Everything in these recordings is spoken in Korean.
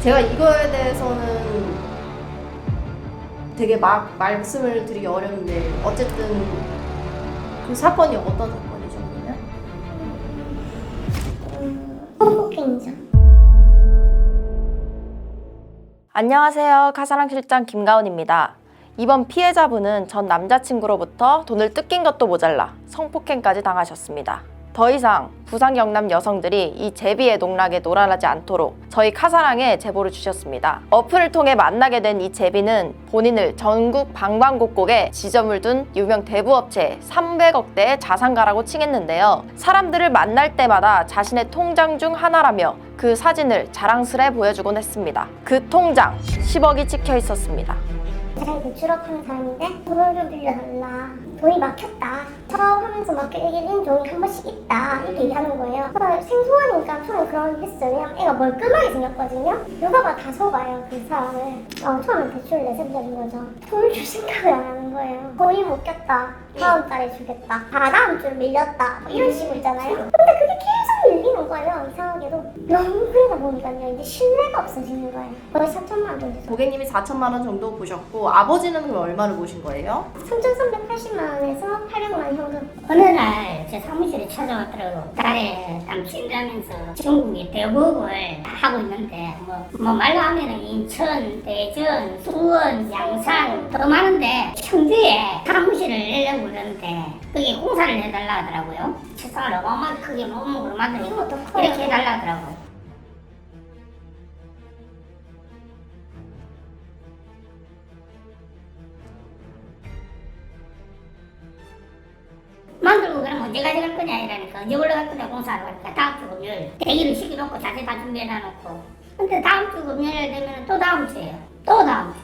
제가 이거에 대해서는 되게 막 말씀을 드리기 어려운데 어쨌든 그 사건이 어떤 사건이죠, 그러면? 성폭행이죠. 안녕하세요. 카사랑 실장 김가은입니다. 이번 피해자분은 전 남자친구로부터 돈을 뜯긴 것도 모자라 성폭행까지 당하셨습니다. 더 이상 부산 경남 여성들이 이 제비의 농락에 놀아나지 않도록 저희 카사랑에 제보를 주셨습니다. 어플을 통해 만나게 된 이 제비는 본인을 전국 방방곡곡에 지점을 둔 유명 대부업체 300억대의 자산가라고 칭했는데요. 사람들을 만날 때마다 자신의 통장 중 하나라며 그 사진을 자랑스레 보여주곤 했습니다. 그 통장 10억이 찍혀 있었습니다. 자기 대출업하는 사람인데 돈을 좀 빌려달라. 돈이 막혔다. 사업하면서 막혀있는 돈이 한 번씩 있다. 이렇게 얘기하는 거예요. 생소하니까 처음에 그런 했어요. 왜냐면 애가 멀끔하게 생겼거든요. 누가 봐 다 속아요, 그 사람을. 처음에 대출을 내세우자는 거죠. 돈을 줄 생각을 안 하는 거예요. 돈이 못 꼈다. 다음 달에 주겠다. 다다음 주 밀렸다. 뭐 이런 식으로 있잖아요. 근데 그게 계속 밀리는 거예요. 이상하게도. 너무 그러다 보니까요. 이제 신뢰가 없어지는 거예요. 거의 4천만 원 정도. 고객님이 4천만 원 정도 보셨고 아버지는 그럼 얼마를 보신 거예요? 3,380만 원에서 800만 원 현금. 어느 날 제 사무실에 찾아왔더라고. 딸에 땀친다면서 중국에 대부업을 하고 있는데 뭐 말로 하면은 인천, 대전, 수원, 양산 더 많은데 청주에 사무실을 내려고 그러는데 그게 공사를 해달라 하더라고요. 책상을 어마어마하게 크게 원목으로 만들고 이렇게 해달라 하더라고요. 만들고 그럼 언제 가져갈 거냐 이러니까 언제 올라갈 거냐 공사하러 가니까 다음 주 금요일 대기를 시켜놓고 자세 다 준비해놔놓고 근데 다음 주 금요일 되면 또 다음 주예요. 또 다음 주.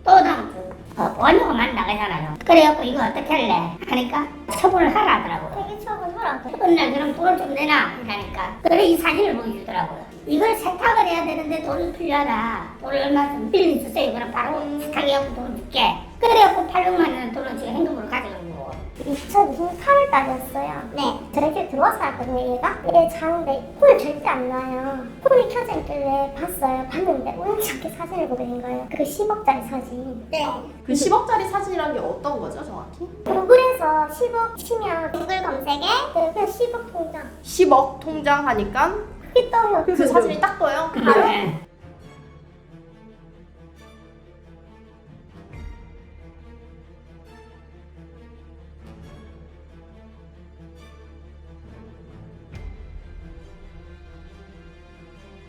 또 다음 주. 원료가만 나가잖아요. 그래갖고 이거 어떻게 할래? 하니까 처분을 하라 하더라고요. 되게 처분하라. 어느 날 그럼 돈을 좀 내놔 이러니까 그래 이 사진을 보여주더라고요. 이걸 세탁을 해야 되는데 돈이 필요하다. 돈을 얼마 좀 빌려 주세요. 그럼 바로 세탁해갖고 돈 줄게. 그래갖고 800만 원 돈을 지금 현금으로 가져간 거고. 2028월 달이었어요. 네. 저희 집에 들어와서 왔거든요, 얘가. 얘 자는데 폰을 절대 안 놔요. 폰이 켜져 있길래 봤어요. 봤는데 우연치 않게 사진을 보게 된 거예요. 그 10억짜리 사진. 네. 그 10억짜리 사진이란 게 어떤 거죠, 정확히? 구글에서 10억 치면 구글 검색에 그냥 10억 통장. 10억 통장 하니까 그게 떠요. 그 사진이 딱 떠요? 네.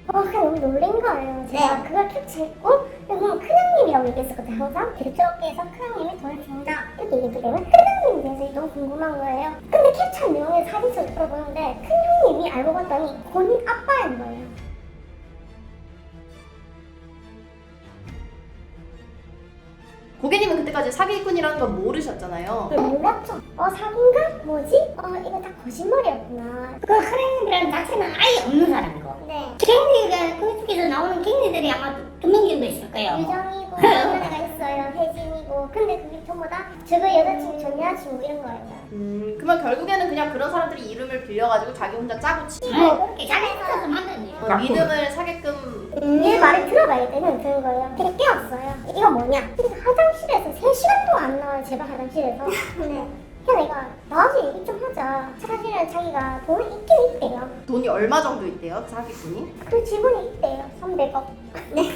그냥 너무 놀란 거예요. 제가 그걸 캡처했고 그리고 큰형님이라고 얘기했었거든요. 항상 대출업계에서 큰형님이 돈을 준다 이렇게 얘기했기 때문에 큰형님에 대해서 너무 궁금한 거예요. 근데 캡처 내용에 사진을 들어보는데 큰형님이 알고 봤더니 본인 아빠인 거예요. 고객님은 그때까지 사기꾼이라는 걸 모르셨잖아요. 몰랐죠. 사기인가? 뭐지? 이거 다 거짓말이었구나. 그 하나님이라는 자체는 아예 없는 사람이고 네. 갱리가 그쪽에서 나오는 갱리들이 아마 두 명 정도 있을 거예요. 유정이고 다른 애가 있어요. 혜진이고. 근데 그게 전부 다 저거 여자친구, 전 여자친구 이런 거예요. 그러면 결국에는 그냥 그런 사람들이 이름을 빌려가지고 자기 혼자 짜고 치고 그렇게 잘해서 만든 거예요. 믿음을 사게끔 얘 말을 들어봐야 되는 그런 거예요. 되게 깨웠어요. 이거 뭐냐? 근데 화장실에서 3시간 동안 안 나와요. 제발 화장실에서. 네. 그냥 내가 나와서 얘기 좀 하자. 사실은 자기가 돈이 있긴 있대요. 돈이 얼마 정도 있대요, 그 사기꾼이? 그 지분이 있대요. 300억. 네.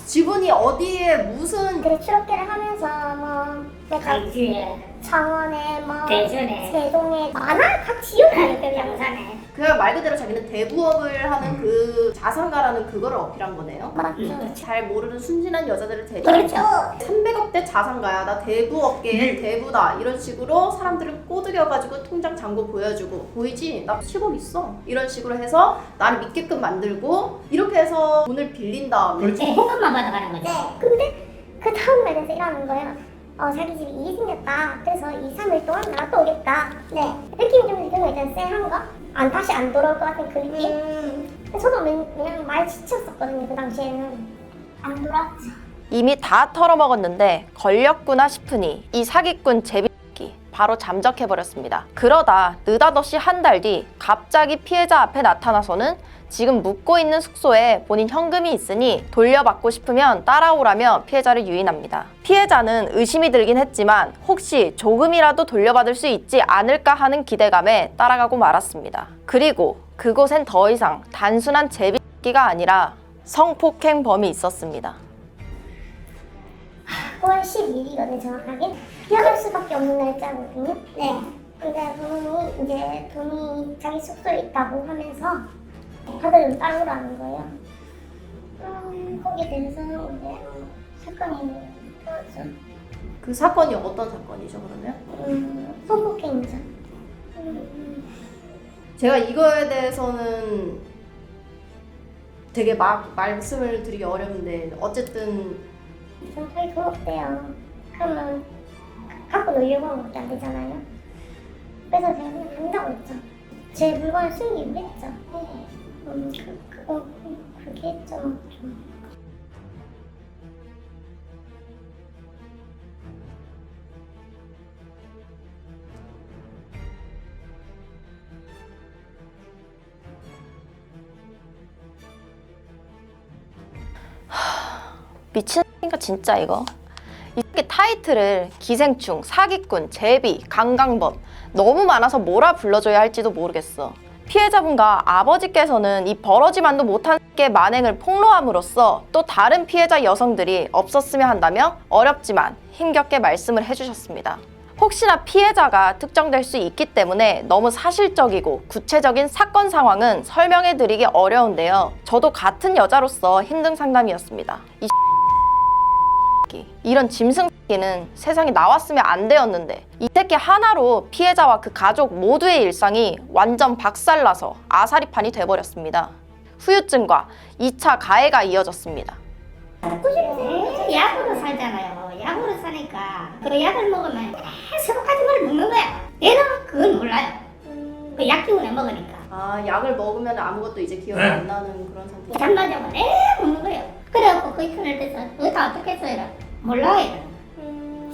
지분이 어디에 무슨 대출업계를 하면서 뭐 내가 강주에 창원에 뭐 대전에 세종에 많아. 각 지역이에요. 그냥. 양산에 그냥 말 그대로 자기는 대부업을 하는 그 자산가라는 그거를 어필한 거네요. 맞죠. 잘 모르는 순진한 여자들을 데리고 그렇죠. 300억대 자산가야, 나 대부업계의 대부다 이런 식으로 사람들을 꼬드겨가지고 통장 잔고 보여주고 보이지? 나 10억 있어 이런 식으로 해서 나를 믿게끔 만들고 이렇게 해서 돈을 빌린 다음에 네, 현금만 받아가는 거죠. 네. 근데 그 다음 날에서 일하는 거예요. 자기 집에 일이 생겼다. 그래서 2, 3일 동안 나갔다 오겠다. 네. 느낌이 좀 드는 거 있잖아요. 쎄한 거? 다시 안 돌아올 것 같은 그 느낌? 저도 그냥 말 지쳤었거든요. 그 당시에는. 안 돌아왔죠. 이미 다 털어먹었는데 걸렸구나 싶으니 이 사기꾼 제비새끼 바로 잠적해버렸습니다. 그러다 느닷없이 한 달 뒤 갑자기 피해자 앞에 나타나서는 지금 묵고 있는 숙소에 본인 현금이 있으니 돌려받고 싶으면 따라오라며 피해자를 유인합니다. 피해자는 의심이 들긴 했지만 혹시 조금이라도 돌려받을 수 있지 않을까 하는 기대감에 따라가고 말았습니다. 그리고 그곳엔 더 이상 단순한 제비끼가 아니라 성폭행범이 있었습니다. 9월 10일이거든요, 정확하게. 피할 수밖에 없는 날짜거든요. 네. 근데 그분이 이제 돈이 자기 숙소에 있다고 하면서 다들 따라오라는 거예요. 거기에 대해서 이제 사건이 터졌죠. 그 사건이 어떤 사건이죠, 그러면? 성폭행이죠. 제가 이거에 대해서는 되게 막 말씀을 드리기 어려운데 어쨌든 전 자기 돈 없대요. 그러면 갖고 놀려고 하면 그게 안 되잖아요. 그래서 제가 그냥 간다고 했죠. 제 물건을 숨기기로 했죠. 그렇게 했죠. 좀. 미친니까 진짜 이거. 이렇게 타이틀을 기생충, 사기꾼, 제비, 강강범 너무 많아서 뭐라 불러줘야 할지도 모르겠어. 피해자분과 아버지께서는 이 벌어지만도 못한 게 만행을 폭로함으로써 또 다른 피해자 여성들이 없었으면 한다며 어렵지만 힘겹게 말씀을 해주셨습니다. 혹시나 피해자가 특정될 수 있기 때문에 너무 사실적이고 구체적인 사건 상황은 설명해드리기 어려운데요. 저도 같은 여자로서 힘든 상담이었습니다. 이런 짐승새끼는 세상에 나왔으면 안 되었는데 이 새끼 하나로 피해자와 그 가족 모두의 일상이 완전 박살나서 아사리판이 돼버렸습니다. 후유증과 2차 가해가 이어졌습니다. 약으로 살잖아요. 약으로 사니까 그 약을 먹으면 계속 가지마를 먹는 거야. 얘는 그건 몰라요. 그 약 기운에 먹으니까. 아, 약을 먹으면 아무것도 이제 기억이 안 나는 그런 상태. 잠나자고 내 먹는 거예요. 그래갖고 그 이터널 돼서 다 어떻게 써요? 몰라요.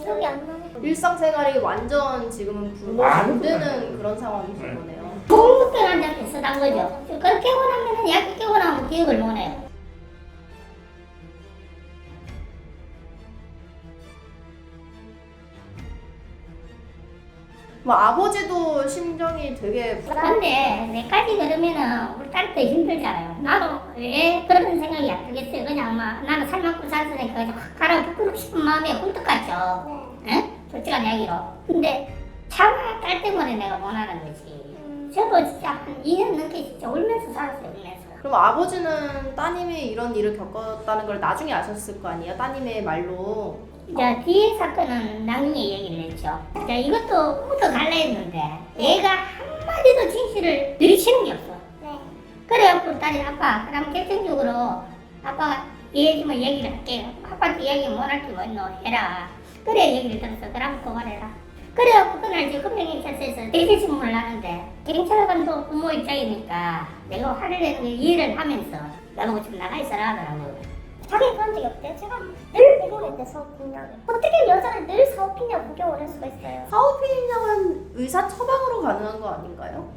기억이 안 나네. 일상생활이 완전 지금은 안 되는 그런 상황이신 거네요. 공급병 환자한테 쓰던 거죠. 그걸 깨고 나면 약이 깨고 나면 기억을 못 해요. 뭐 아버지도 심정이 되게 근데 내까지 그러면은 우리 딸도 힘들잖아요. 나도 왜 그런 생각이 안 들겠어요. 그냥 막 나는 살만큼 살았으니까 그냥 확 가라 부끄럽고 싶은 마음에 굴뚝 같죠. 응? 솔직한 이야기로. 근데 차마 딸 때문에 내가 원하는 거지. 저도 진짜 한 2년 넘게 진짜 울면서 살았어요. 울면서. 그럼 아버지는 따님이 이런 일을 겪었다는 걸 나중에 아셨을 거 아니에요? 따님의 말로. 자, 뒤에 사건은 나중에 얘기를 했죠. 자, 이것도 묻어 달라 했는데 얘가 한마디도 진실을 들이치는 게 없어. 네. 그래갖고 딸이 아빠 그럼 결정적으로 아빠가 얘기만 얘기를 할게요. 아빠한테 얘기 못할 게 뭐 있노 해라. 그래 얘기를 들었어. 그럼 고발해라. 그래갖고 그날 이제 금명경찰서에서 대대신문을 하는데 경찰관도 부모 입장이니까 내가 화를 내는 걸 이해를 하면서 나보고 좀 나가 있어라 하더라고. 자기 그런 적이 없대요. 제가 늘 구경했대, 사업폭력. 어떻게 여자를 늘 사업폭력 구경을 할 수가 있어요? 사후피임약은 의사 처방으로 가능한 거 아닌가요?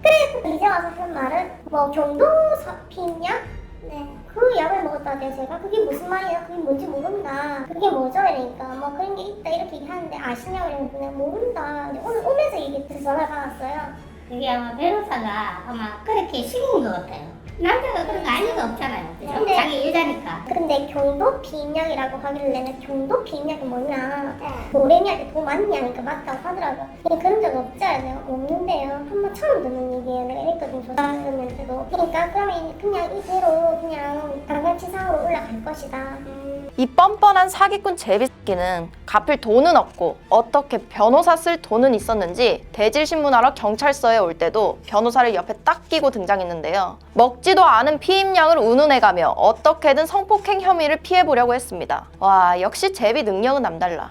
이제 와서 한 말은 뭐 경도 사피약? 네. 그 약을 먹었다대요, 제가. 그게 무슨 말이야? 그게 뭔지 모른다. 그게 뭐죠? 이러니까 뭐 그런 게 있다 이렇게 얘기하는데 아시냐고 이러니까 내가 모른다. 근데 오늘 오면서 얘기해서 전화를 받았어요. 그게 아마 변호사가 아마 그렇게 심은 것 같아요. 남자가 그런 거 알 리가 없잖아요. 그죠? 근데- 자기 여자니까. 근데 경도 비임약이라고 하길래 내가 경도 비임약이 뭐냐? 노래미약이 더 많냐? 그러니까 맞다고 하더라고요. 근데 그런 적 없잖아요. 내가 없는데요. 한번 처음 듣는 얘기예요. 내가 이랬거든, 조사했는데도. 그러니까 그러면 그냥 이대로 그냥 당간치상으로 올라갈 것이다. 이 뻔뻔한 사기꾼 제비새끼는 갚을 돈은 없고 어떻게 변호사 쓸 돈은 있었는지 대질신문하러 경찰서에 올 때도 변호사를 옆에 딱 끼고 등장했는데요. 먹지도 않은 피임약을 운운해가며 어떻게든 성폭행 혐의를 피해보려고 했습니다. 와, 역시 제비 능력은 남달라.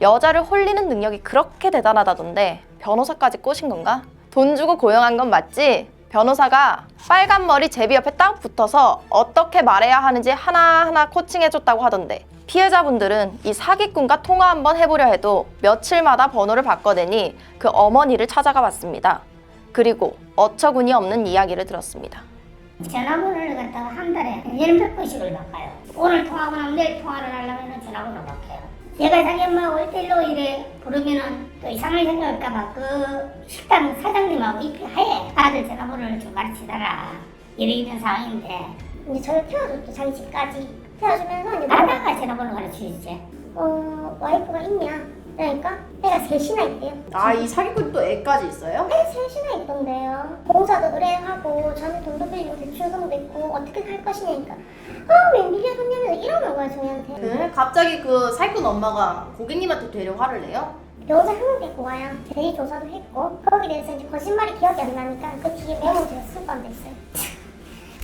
여자를 홀리는 능력이 그렇게 대단하다던데 변호사까지 꼬신 건가? 돈 주고 고용한 건 맞지? 변호사가 빨간 머리 제비 옆에 딱 붙어서 어떻게 말해야 하는지 하나하나 코칭해줬다고 하던데 피해자분들은 이 사기꾼과 통화 한번 해보려 해도 며칠마다 번호를 바꿔대니 그 어머니를 찾아가 봤습니다. 그리고 어처구니 없는 이야기를 들었습니다. 전화번호를 갖다가 한 달에 10번씩을 바꿔요. 오늘 통화하고 나면 내일 통화를 하려면 전화번호 바꿔요. 얘가 자기 엄마하고 1대1로 이래 부르면은 또 이상하게 생각할까봐 그 식당 사장님하고 입회하에 아들 전화번호를 좀 가르치더라. 이런 상황인데 이제 저를 태워줬죠. 자기 집까지 태워주면서 이제 나다가 전화번호 가르치지. 와이프가 있냐? 그러니까 애가 셋이나 있대요. 아, 이 사기꾼이 또 애까지 있어요? 애 셋이나 있던데요. 공사도 의뢰하고 저는 돈도 빌리고 대출금도 있고 어떻게 할 것이냐니까 웬일이야 손님이 이러는 거야 저희한테. 네? 갑자기 그 사기꾼 엄마가 고객님한테 되려 화를 내요? 여자 한 명 데리고 와요. 대리 조사도 했고 거기에 대해서 이제 거짓말이 기억이 안 나니까 그 뒤에 메모 제가 수반돼 있어요.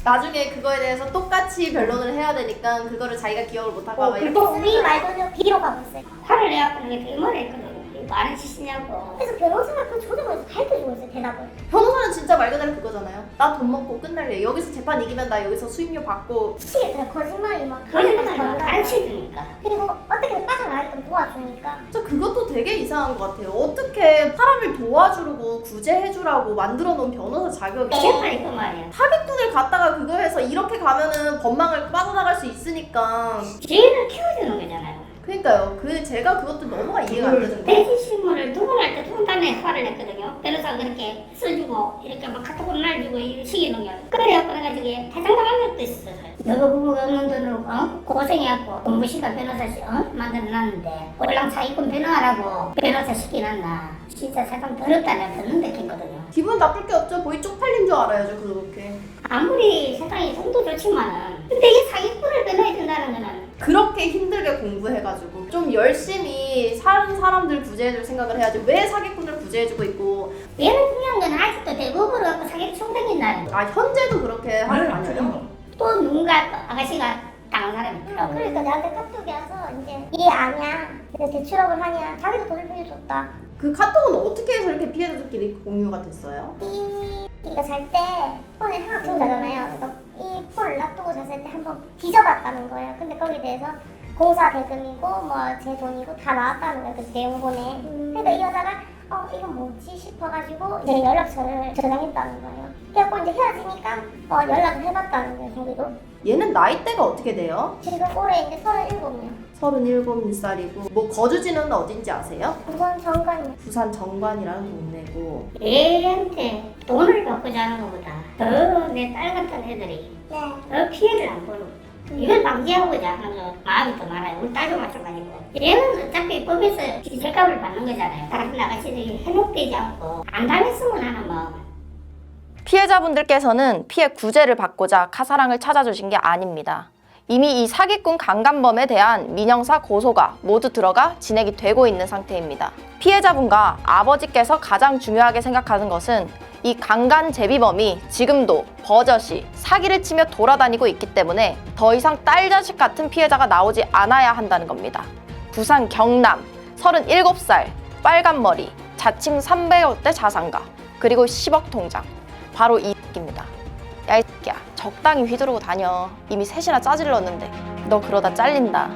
나중에 그거에 대해서 똑같이 변론을 해야 되니까 그거를 자기가 기억을 못하고 막 이렇게 또 우리 말도 뒤로 가고 있어요. 화를 내갖고 내가 되게 말을 했거든. 이거 안 해주시냐고. 그래서 변호사가 그 조정을 가르쳐주고 있어요 대답을. 변호사는 진짜 말 그대로 그거잖아요. 나 돈 먹고 끝날래. 여기서 재판 이기면 나 여기서 수임료 받고. 미치겠어요. 거짓말이 막 거짓말을 가르쳐주니까. 그리고 어떻게든 빠져나가게끔 도와주니까. 진짜 그것도 되게 이상한 것 같아요. 어떻게 사람을 도와주고 구제해주라고 만들어 놓은 변호사 자격이 정말 그 말이야. 사기꾼을 갖다가 그거 해서 이렇게 가면은 법망을 빠져나갈 수 있으니까. 죄인을 키워주는 거잖아요. 그러니까요. 제가 그것도 너무가 이해가 안 되는 거예요. 대지신문을 두 번 할 때 두 번 단에 화를 냈거든요. 변호사가 그렇게 써주고 이렇게 막 카톡을 날주고 이렇게 시키는 게 그래갖고 내가 저기 퇴장당한 적도 있었어요. 너가 부부가 없는 돈으로 고생해갖고 공부시간 변호사 만들어놨는데 올랑 사기꾼 변호하라고 변호사 시켜놨나. 진짜 세상 더럽다 내가 듣는 느낌거든요. 기분 나쁠 게 없죠. 거의 쪽팔린 줄 알아야죠. 그렇게. 아무리 세상이 돈도 좋지만은 근데 이 사기꾼을 변호해 준다는 거는 그렇게 힘들게 공부해가지고 좀 열심히 사는 사람들 구제해줄 생각을 해야지. 왜 사기꾼을 구제해주고 있고. 얘는 중요한 건 아직도 대법으로 갖고 사기를 총댕긴다는 거. 아, 현재도 그렇게 하는 거 아니에요? 또 누군가 또 아가씨가 당한 사람이 있더라고. 그러니까 나한테 카톡이 와서 이제 이해 아냐? 그래서 대출업을 하냐? 자기도 돈을 빌려줬다. 그 카톡은 어떻게 해서 이렇게 피해자들끼리 공유가 됐어요? 이가 잘 때 폰에 하나 두고 자잖아요. 그래서 이 폰을 놔두고 잤을 때 한번 뒤져봤다는 거예요. 근데 거기에 대해서 공사 대금이고 뭐 제 돈이고 다 나왔다는 거예요. 그 내용본에. 그러니까 이 여자가 이건 뭐지 싶어가지고 이제 연락처를 저장했다는 거예요. 그래갖고 이제 헤어지니까 연락을 해봤다는 거예요. 자기도. 얘는 나이대가 어떻게 돼요? 지금 올해 이제 37이요. 37살이고 뭐 거주지는 어딘지 아세요? 우선 정관이요. 부산 정관이라는 동네고. 애한테 돈을 받고 자는 것보다 더 내 딸 같은 애들이 네. 더 피해를 안 보는 이걸 방지하고자 하는 마음이 더 많아요. 우리 딸도 마찬가지고. 얘는 어차피 법에서 기절감을 받는 거잖아요. 다른 아가씨들이 해독되지 않고 안 당했으면 하는 마음. 피해자분들께서는 피해 구제를 받고자 카사랑을 찾아주신 게 아닙니다. 이미 이 사기꾼 강간범에 대한 민형사 고소가 모두 들어가 진행이 되고 있는 상태입니다. 피해자분과 아버지께서 가장 중요하게 생각하는 것은 이 강간 제비범이 지금도 버젓이 사기를 치며 돌아다니고 있기 때문에 더 이상 딸 자식 같은 피해자가 나오지 않아야 한다는 겁니다. 부산 경남 37살 빨간 머리 자칭 300억대 자산가 그리고 10억 통장 바로 이 새끼입니다. 야 이 새끼야 적당히 휘두르고 다녀. 이미 셋이나 짜질렀는데 너 그러다 잘린다.